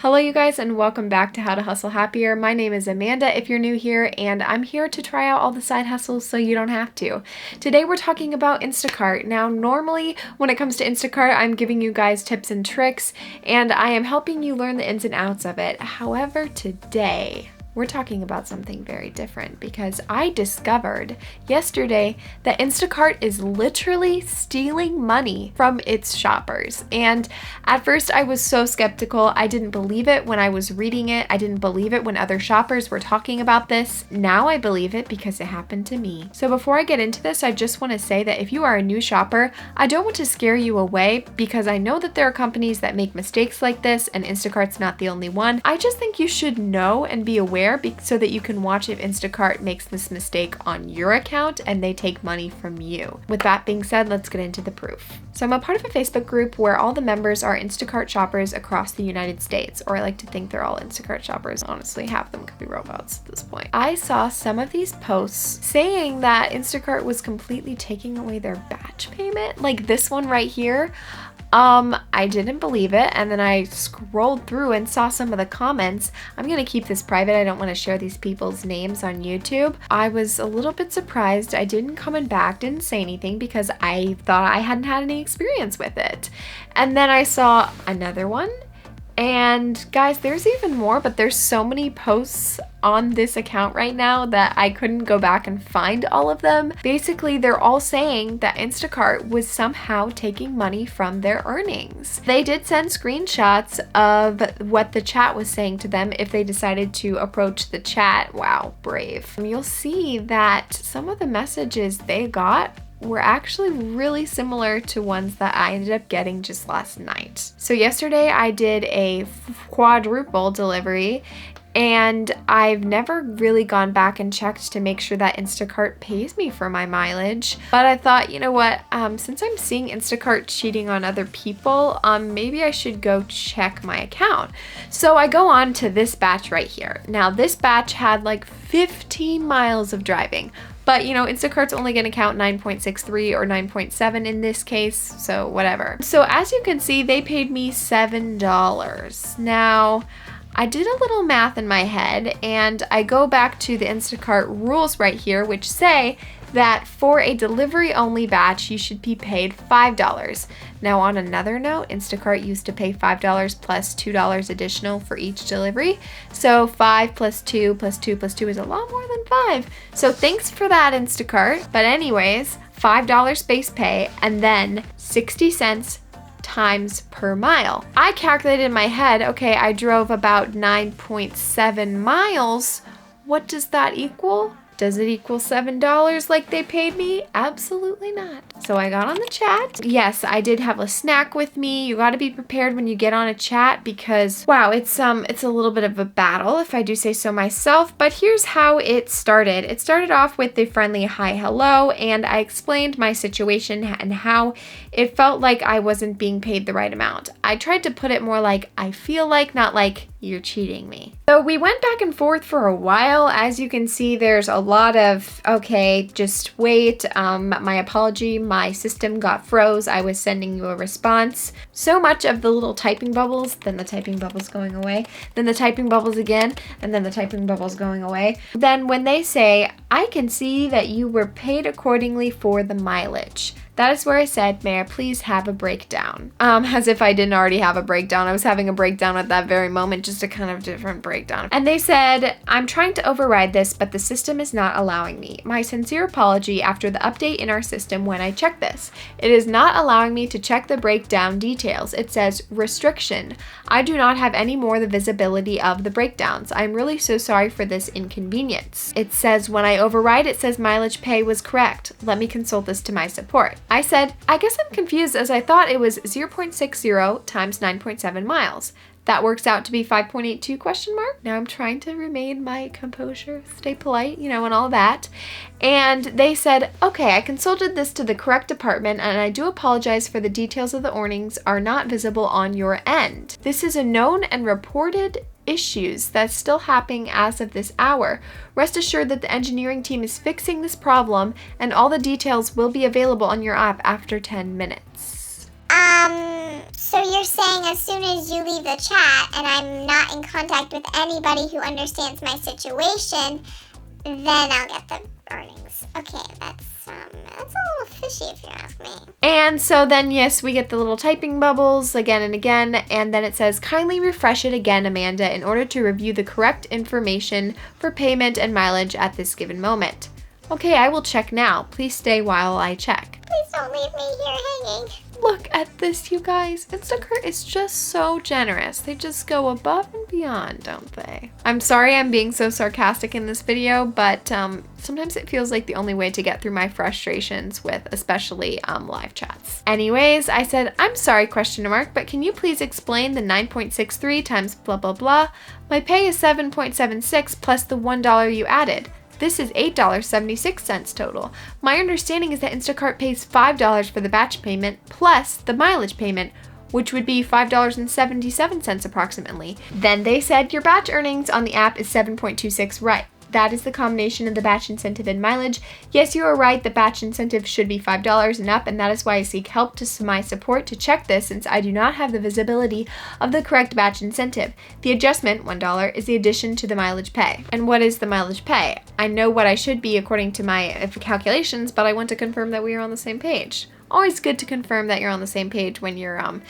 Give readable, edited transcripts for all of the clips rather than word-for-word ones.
Hello you guys and welcome back to How to Hustle Happier. My name is Amanda if you're new here, and I'm here to try out all the side hustles so you don't have to. Today we're talking about Instacart. Now normally when it comes to Instacart, I'm giving you guys tips and tricks and I am helping you learn the ins and outs of it. However, today we're talking about something very different because I discovered yesterday that Instacart is literally stealing money from its shoppers. And at first I was so skeptical. I didn't believe it when I was reading it. I didn't believe it when other shoppers were talking about this. Now I believe it because it happened to me. So before I get into this, I just want to say that if you are a new shopper, I don't want to scare you away because I know that there are companies that make mistakes like this and Instacart's not the only one. I just think you should know and be aware so that you can watch if Instacart makes this mistake on your account and they take money from you. With that being said, let's get into the proof. So I'm a part of a Facebook group where all the members are Instacart shoppers across the United States, or I like to think they're all Instacart shoppers. Honestly, half of them could be robots at this point. I saw some of these posts saying that Instacart was completely taking away their batch payment, like this one right here. I didn't believe it, and then I scrolled through and saw some of the comments. I'm gonna keep this private. I don't want to share these people's names on YouTube. I was a little bit surprised. I didn't comment back, didn't say anything because I thought I hadn't had any experience with it. And then I saw another one. And guys, there's even more, but there's so many posts on this account right now that I couldn't go back and find all of them. Basically, they're all saying that Instacart was somehow taking money from their earnings. They did send screenshots of what the chat was saying to them if they decided to approach the chat. Wow, brave. You'll see that some of the messages they got were actually really similar to ones that I ended up getting just last night. So yesterday I did a quadruple delivery and I've never really gone back and checked to make sure that Instacart pays me for my mileage. But I thought, you know what, since I'm seeing Instacart cheating on other people, maybe I should go check my account. So I go on to this batch right here. Now this batch had like 15 miles of driving. But you know, Instacart's only gonna count 9.63 or 9.7 in this case, so whatever. So as you can see, they paid me $7. Now, I did a little math in my head and I go back to the Instacart rules right here, which say that for a delivery only batch, you should be paid $5. Now on another note, Instacart used to pay $5 plus $2 additional for each delivery. So 5 plus 2 plus 2 plus 2 is a lot more than 5. So thanks for that, Instacart. But anyways, $5 base pay and then 60 cents times per mile. I calculated in my head, okay, I drove about 9.7 miles. What does that equal? Does it equal $7 like they paid me? Absolutely not. So I got on the chat. Yes, I did have a snack with me. You got to be prepared when you get on a chat because, wow, it's a little bit of a battle if I do say so myself, but here's how it started. It started off with the friendly hi, hello, and I explained my situation and how it felt like I wasn't being paid the right amount. I tried to put it more like I feel like, not like you're cheating me. So we went back and forth for a while. As you can see, there's a lot of, okay, just wait, my apology, my system got froze, I was sending you a response. So much of the little typing bubbles, then the typing bubbles going away, then the typing bubbles again, and then the typing bubbles going away. Then when they say, I can see that you were paid accordingly for the mileage. That is where I said, may I please have a breakdown? As if I didn't already have a breakdown. I was having a breakdown at that very moment, just a kind of different breakdown. And they said, I'm trying to override this, but the system is not allowing me. My sincere apology after the update in our system when I checked this. It is not allowing me to check the breakdown details. It says restriction. I do not have any more the visibility of the breakdowns. I'm really so sorry for this inconvenience. It says when I override, it says mileage pay was correct. Let me consult this to my support. I said, I guess I'm confused as I thought it was 0.60 times 9.7 miles. That works out to be 5.82 question mark. Now I'm trying to remain my composure, stay polite, you know, and all that. And they said, okay, I consulted this to the correct department and I do apologize for the details of the earnings are not visible on your end. This is a known and reported issues that's still happening as of this hour. Rest assured that the engineering team is fixing this problem and all the details will be available on your app after 10 minutes. So you're saying as soon as you leave the chat and I'm not in contact with anybody who understands my situation, then I'll get the earnings. Okay, that's a little fishy if you ask me. And so then, yes, we get the little typing bubbles again and again, and then it says, kindly refresh it again, Amanda, in order to review the correct information for payment and mileage at this given moment. Okay, I will check now. Please stay while I check. Please don't leave me here hanging. Look at this, you guys. Instacart is just so generous. They just go above and beyond, don't they? I'm sorry I'm being so sarcastic in this video, but sometimes it feels like the only way to get through my frustrations with especially live chats. Anyways, I said, I'm sorry, question mark, but can you please explain the 9.63 times blah, blah, blah? My pay is 7.76 plus the $1 you added. This is $8.76 total. My understanding is that Instacart pays $5 for the batch payment plus the mileage payment, which would be $5.77 approximately. Then they said your batch earnings on the app is 7.26, right? That is the combination of the batch incentive and mileage. Yes, you are right, the batch incentive should be $5 and up, and that is why I seek help to my support to check this since I do not have the visibility of the correct batch incentive. The adjustment, $1, is the addition to the mileage pay. And what is the mileage pay? I know what I should be according to my calculations, but I want to confirm that we are on the same page. Always good to confirm that you're on the same page when you're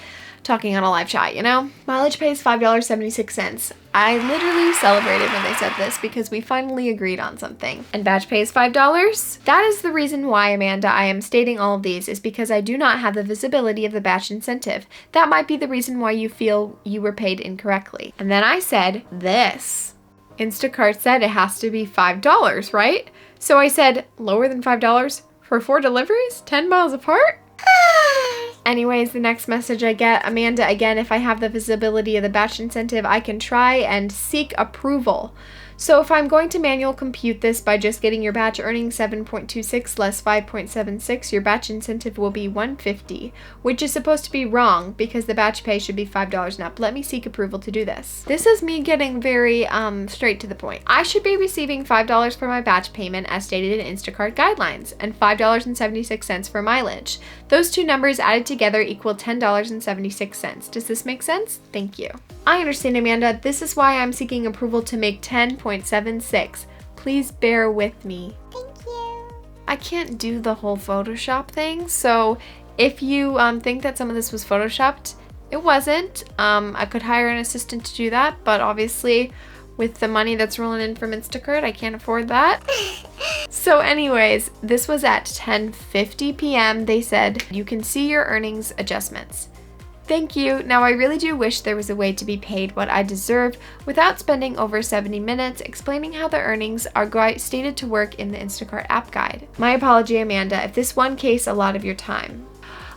talking on a live chat, you know? Mileage pay is $5.76. I literally celebrated when they said this because we finally agreed on something. And batch pay is $5? That is the reason why, Amanda, I am stating all of these is because I do not have the visibility of the batch incentive. That might be the reason why you feel you were paid incorrectly. And then I said this. Instacart said it has to be $5, right? So I said, lower than $5 for 4 deliveries? 10 miles apart? Anyways, the next message I get, Amanda, again, if I have the visibility of the batch incentive, I can try and seek approval. So if I'm going to manual compute this by just getting your batch earning 7.26 less 5.76, your batch incentive will be $150, which is supposed to be wrong because the batch pay should be $5 and up. Let me seek approval to do this. This is me getting very straight to the point. I should be receiving $5 for my batch payment as stated in Instacart guidelines and $5.76 for mileage. Those two numbers added together equal $10.76. Does this make sense? Thank you. I understand, Amanda. This is why I'm seeking approval to make 10.76. Please bear with me. Thank you. I can't do the whole Photoshop thing, so if you think that some of this was Photoshopped, it wasn't. I could hire an assistant to do that, but obviously with the money that's rolling in from Instacart, I can't afford that. So anyways, this was at 10:50 p.m. They said, you can see your earnings adjustments. Thank you. Now I really do wish there was a way to be paid what I deserve without spending over 70 minutes explaining how the earnings are stated to work in the Instacart app guide. My apology, Amanda, if this one case a lot of your time.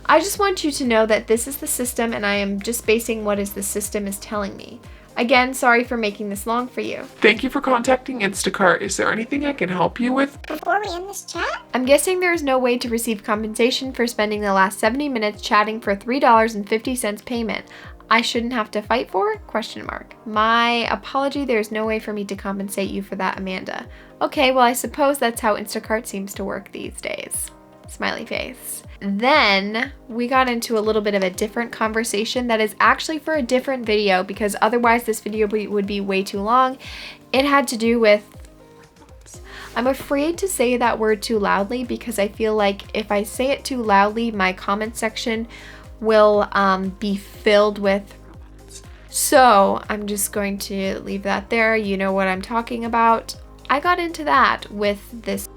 I just want you to know that this is the system and I am just basing what is the system is telling me. Again, sorry for making this long for you. Thank you for contacting Instacart. Is there anything I can help you with? Before we end this chat? I'm guessing there is no way to receive compensation for spending the last 70 minutes chatting for $3.50 payment. I shouldn't have to fight for? Question mark. My apology, there's no way for me to compensate you for that, Amanda. Okay, well I suppose that's how Instacart seems to work these days. Smiley face. Then we got into a little bit of a different conversation that is actually for a different video because otherwise this video would be way too long. It had to do with, I'm afraid to say that word too loudly because I feel like if I say it too loudly, my comment section will be filled with. So I'm just going to leave that there. You know what I'm talking about. I got into that with this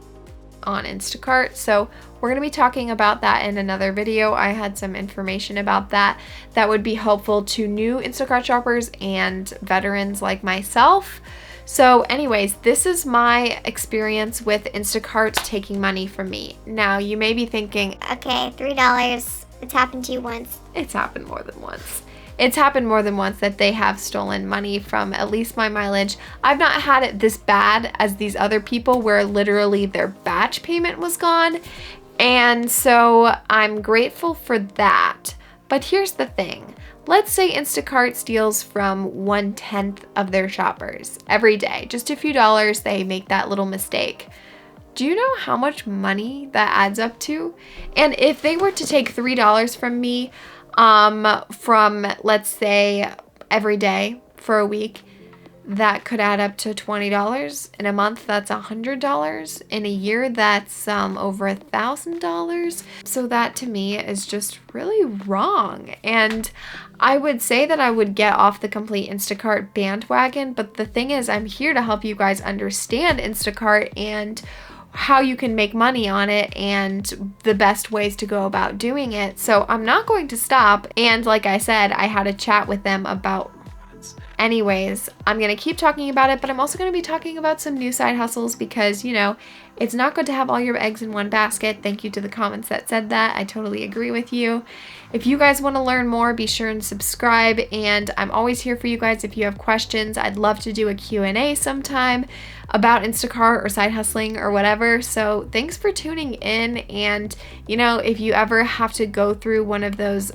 on Instacart, so we're going to be talking about that in another video. I had some information about that would be helpful to new Instacart shoppers and veterans like myself. So anyways, this is my experience with Instacart taking money from me. Now you may be thinking, okay, $3, it's happened to you once. It's happened more than once. It's happened more than once that they have stolen money from at least my mileage. I've not had it this bad as these other people where literally their batch payment was gone. And so I'm grateful for that. But here's the thing. Let's say Instacart steals from 1/10 of their shoppers every day. Just a few dollars, they make that little mistake. Do you know how much money that adds up to? And if they were to take $3 from me, from, let's say, every day for a week, that could add up to $20. In a month, that's $100. In a year, that's over $1,000. So that to me is just really wrong. And I would say that I would get off the complete Instacart bandwagon, but the thing is, I'm here to help you guys understand Instacart and how you can make money on it and the best ways to go about doing it. So I'm not going to stop. And like I said, I had a chat with them about. Anyways, I'm going to keep talking about it, but I'm also going to be talking about some new side hustles because, you know, it's not good to have all your eggs in one basket. Thank you to the comments that said that. I totally agree with you. If you guys want to learn more, be sure and subscribe, and I'm always here for you guys if you have questions. I'd love to do a Q&A sometime about Instacart or side hustling or whatever. So thanks for tuning in, and, you know, if you ever have to go through one of those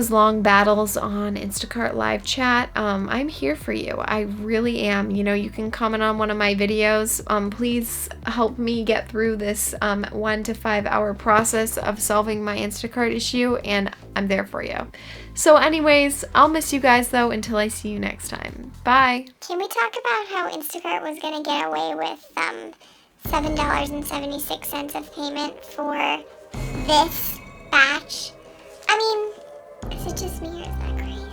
long battles on Instacart live chat, I'm here for you. I really am. You know, you can comment on one of my videos. Please help me get through this 1 to 5 hour process of solving my Instacart issue, and I'm there for you. So anyways, I'll miss you guys though until I see you next time. Bye. Can we talk about how Instacart was going to get away with $7.76 of payment for this batch? I mean, is it just me or is that crazy?